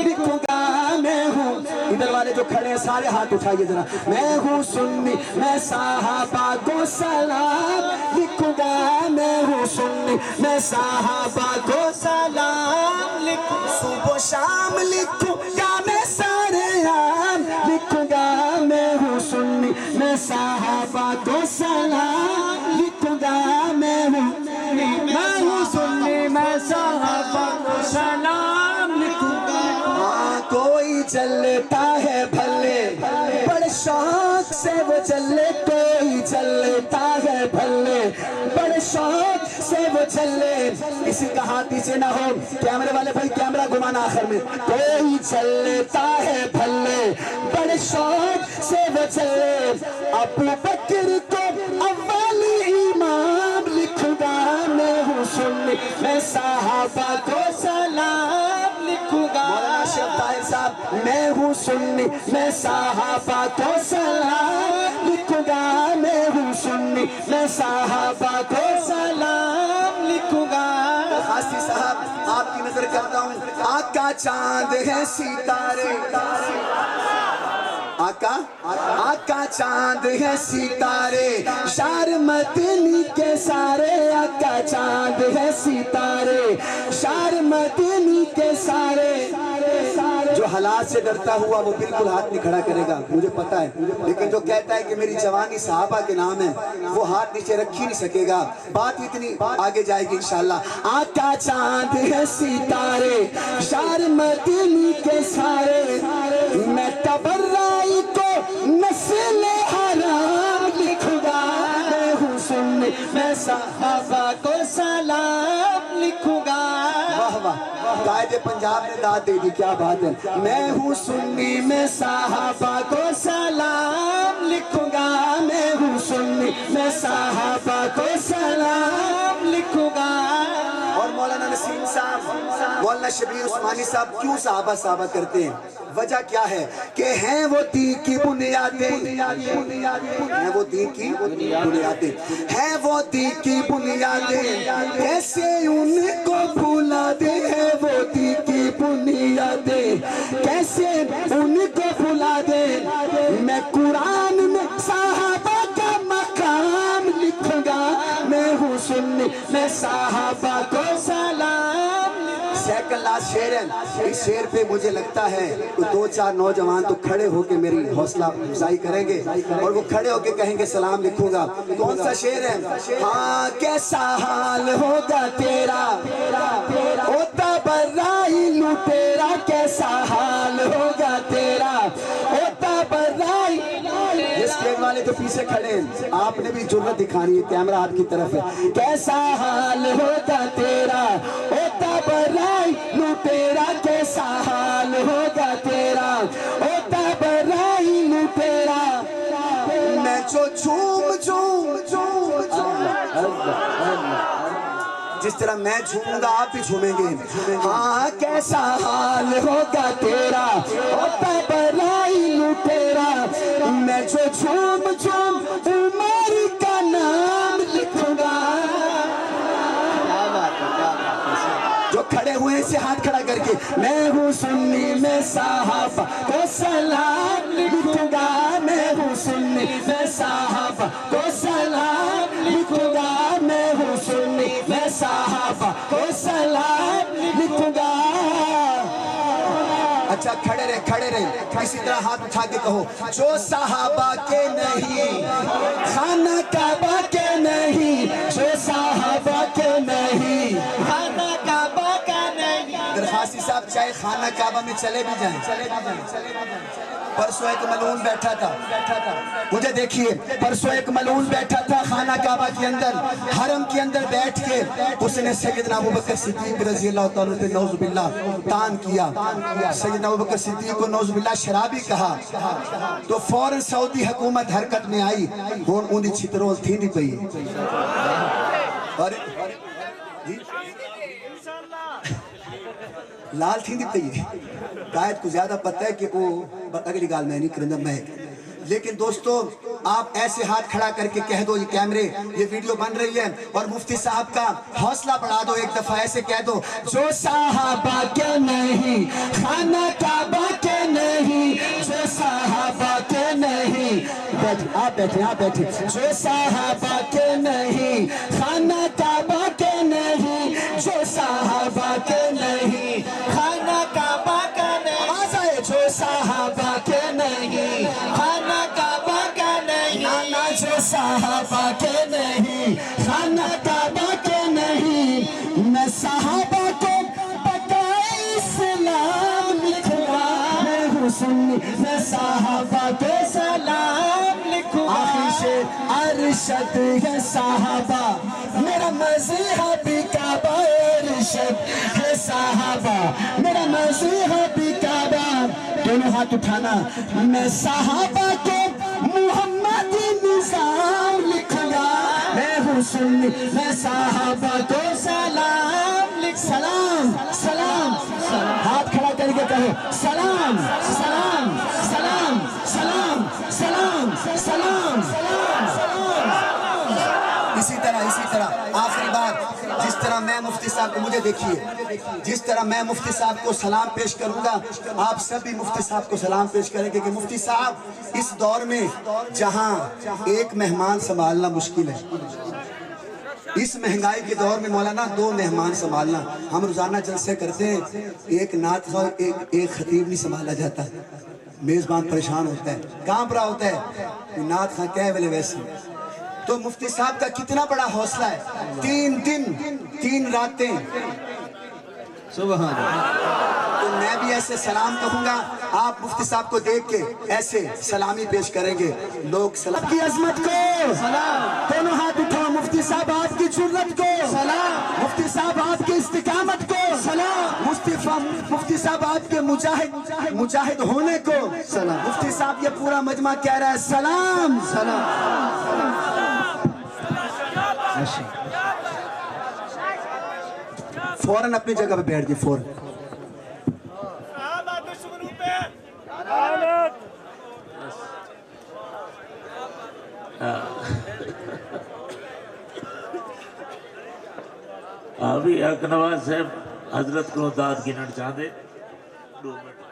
लिखूं गा मैं हूँ। इधर वाले जो खड़े हैं सारे हाथ उठाइए जरा। मैं हूँ सुन्नी, मैं साहबा को सलाम लिखूंगा। मैं हूँ सुन्नी, मैं साहबा को सलाम लिखूं। सुबह शाम लिखूंगा मैं सारे आम लिखूंगा। मैं हूँ सुन्नी, मैं साहबा को सलाम लिखूंगा। मैं हूँ सुन्नी, मैं साहबा को सलाम लिखूंगा। हाँ कोई चलता है भले बड़े शौक से वो चले, कोई चलता है भले बड़े शौक से वो चले। किसी का हाथ नीचे ना हो, कैमरे वाले भाई कैमरा घुमाना आखिर में। कोई चलता है भले बड़े शौक से वो चले। अबू बकर को अव्वल इमाम लिखूंगा। मैं हूँ सुन्नी, मैं साहबा को सलाम लिखूंगा। मौलाना शेख ताहिर साहब, मैं हूँ सुन्नी, मैं साहबा को सलाम लिखूंगा। मैं हूँ सुन्नी, मैं साहबा को सलाम लिखूंगा। खासी साहब आपकी नजर करता हूँ, आका चांद है सितारे, आका चांद है सितारे, शार मदनी के सारे। आका चांद है सितारे, शार मदनी के सारे। जो हालात से डरता हुआ वो बिल्कुल हाथ नहीं खड़ा करेगा, मुझे पता है। लेकिन जो कहता है कि मेरी जवानी साहबा के नाम है, वो हाथ नीचे रख ही नहीं सकेगा। बात इतनी आगे जाएगी इंशाल्लाह। आका चांद है सितारे, शार मदनी के सारे। मैं तबर्राई को नस्ल हराम लिखूंगा। मैं हूँ सुन्नी, मैं साहबा को सलाम लिखूंगा। वाह वाह, कायदे पंजाब ने दाद दे दी, क्या बात है। मैं हूँ सुन्नी, मैं साहबा को सलाम लिखूंगा। मैं हूँ सुन्नी, मैं साहबा को सलाम लिखूंगा। और मौलाना नसीम साहब, मौलाना शबीर उस्मानी साहब क्यों साहबा साहबा करते हैं? वजह क्या है कि हैं वो दीन की बुनियादें, हैं वो दीन की बुनियादें, हैं वो दीन की बुनियादें। कैसे उनको भुला दे, है वो दीन की बुनियादें, कैसे उनको भुला दे। मैं कुरान में साहबा का मकाम लिखूंगा। मैं हूँ सुन्नी, मैं साहबा को सलाम। सेकंड लास्ट शेर है, इस शेर पे मुझे लगता है तो दो चार नौजवान तो खड़े होके मेरी हौसला अफजाई करेंगे और वो खड़े होके कहेंगे सलाम लिखूंगा। कौन सा शेर है? हाँ कैसा हाल होगा तेरा, ओ तबर्राई लुटेरा, कैसा हाल होगा तेरा, ओ तबर्राई। ये स्टेज वाले तो पीछे खड़े हैं, आपने भी जुर्रत दिखानी है, कैमरा आपकी तरफ है। कैसा हाल होगा तेरा, ओ तबर्राई लुटेरा, कैसा हाल होगा तेरा, ओ तबर्राई लुटेरा। मैं जो झूम झूम झूम जिस तरह मैं झूमूंगा आप भी झूमेंगे। हाँ कैसा हाल होगा तेरा, ओ तबर्राई लुटेरा। मैं जो झूम झूम उमर का नाम लिखूंगा। जो खड़े हुए से हाथ खड़ा करके, मैं हूँ सुन्नी, मैं साहबा को सलाम लिखूंगा। मैं हूँ सुन्नी, मैं साहबा को सलाम लिखूंगा। मैं हूँ सुन्नी, मैं साहबा को सलाम लिखूंगा। अच्छा खड़े रहे, खड़े रहे, इसी तरह हाथ उठा के कहो, जो साहबा के नहीं, खाना काबा के नहीं, जो साहबा के नहीं, खाना काबा का नहीं। दरखास्ती साहब चाहे खाना काबा में चले भी जाएं, चले भी जाएं, चले भी जाएं। परसों एक मलून बैठा था, मुझे देखिए, परसों एक मलून बैठा था खाना काबा के अंदर, हरम के अंदर बैठ के उसने सैयदना अबू बकर सिद्दीक रज़ी अल्लाह तआला पे नौज़ुबिल्लाह तान किया। सैयदना अबू बकर सिद्दीक को नौज़ुबिल्लाह शराबी कहा तो फौरन सऊदी हुकूमत हरकत में आई। हुण उन्दी छितरोल थी नहीं पई और लाल थी नहीं पई। कायद को ज्यादा पता है कि वो अगली गाल मैं नहीं करंदा, मैं لیکن دوستو آپ ایسے ہاتھ کھڑا کر کے کہہ دو، یہ کیمرے یہ ویڈیو بن رہی ہے اور مفتی صاحب کا حوصلہ بڑھا دو، ایک دفعہ ایسے کہہ دو، جو صحابہ کے نہیں خانہ کعبہ کے نہیں، جو صحابہ کے نہیں، آپ بیٹھے، جو صحابہ کے نہیں خانہ کعبہ کے نہیں، جو صحابہ کے نہیں خانہ کعبہ کا نہیں، آواز آئے، جو صحابہ کے نہیں خانہ کعبہ کا نہیں، نانا جو صحابہ کے نہیں خانہ کعبہ کے نہیں، میں صحابہ کو بقائے سلام لکھوا، میں ہوں سنی میں صحابہ کو سلام لکھوا، آخری شعر ارشد ہے صحابہ میرا مذہبی کعبہ، ارشد ہے صحابہ میرا مذہبی کعبہ، دونوں ہاتھ اٹھانا، میں صحابہ کو محمدی نظام لکھوا، میں ہوں سنی میں صحابہ کو سلام لکھ، سلام سلام ہاتھ کھڑا کر کے کہو، سلام سلام سلام سلام سلام سلام سلام، اسی طرح آخری بات، جس طرح میں مفتی صاحب کو، مجھے دیکھیے، جس طرح میں مفتی صاحب کو سلام پیش کروں گا آپ سب بھی مفتی صاحب کو سلام پیش کریں گے، کہ مفتی صاحب اس دور میں جہاں ایک مہمان سنبھالنا مشکل ہے، اس مہنگائی کے دور میں مولانا 2 مہمان سنبھالنا، ہم روزانہ جلسے کرتے ہیں، ایک نعت خواہ ایک خطیب نہیں سنبھالا جاتا، میزبان پریشان ہوتا ہے، کام رہا ہوتا ہے، نعت خواہ کہے ویلے ویسے، تو مفتی صاحب کا کتنا بڑا حوصلہ ہے، 3 دن 3 راتیں، سبحان اللہ، تو میں بھی ایسے سلام کہوں گا، آپ مفتی صاحب کو دیکھ کے ایسے سلامی پیش کریں گے، لوگ سلام کی عظمت کو سلام، دونوں ہاتھ اٹھاؤ، مفتی صاحب آپ کی جرأت کو سلام، مفتی صاحب آپ کی استقامت کو سلام، مفتی صاحب آپ کے مجاہد ہونے کو سلام، مفتی صاحب یہ پورا مجمع کہہ رہا ہے سلام سلام، فوراً اپنی جگہ پہ بیٹھ گئے، فوراً ابھی حق نواز صاحب حضرت کو داد گنن چاہتے 2 منٹ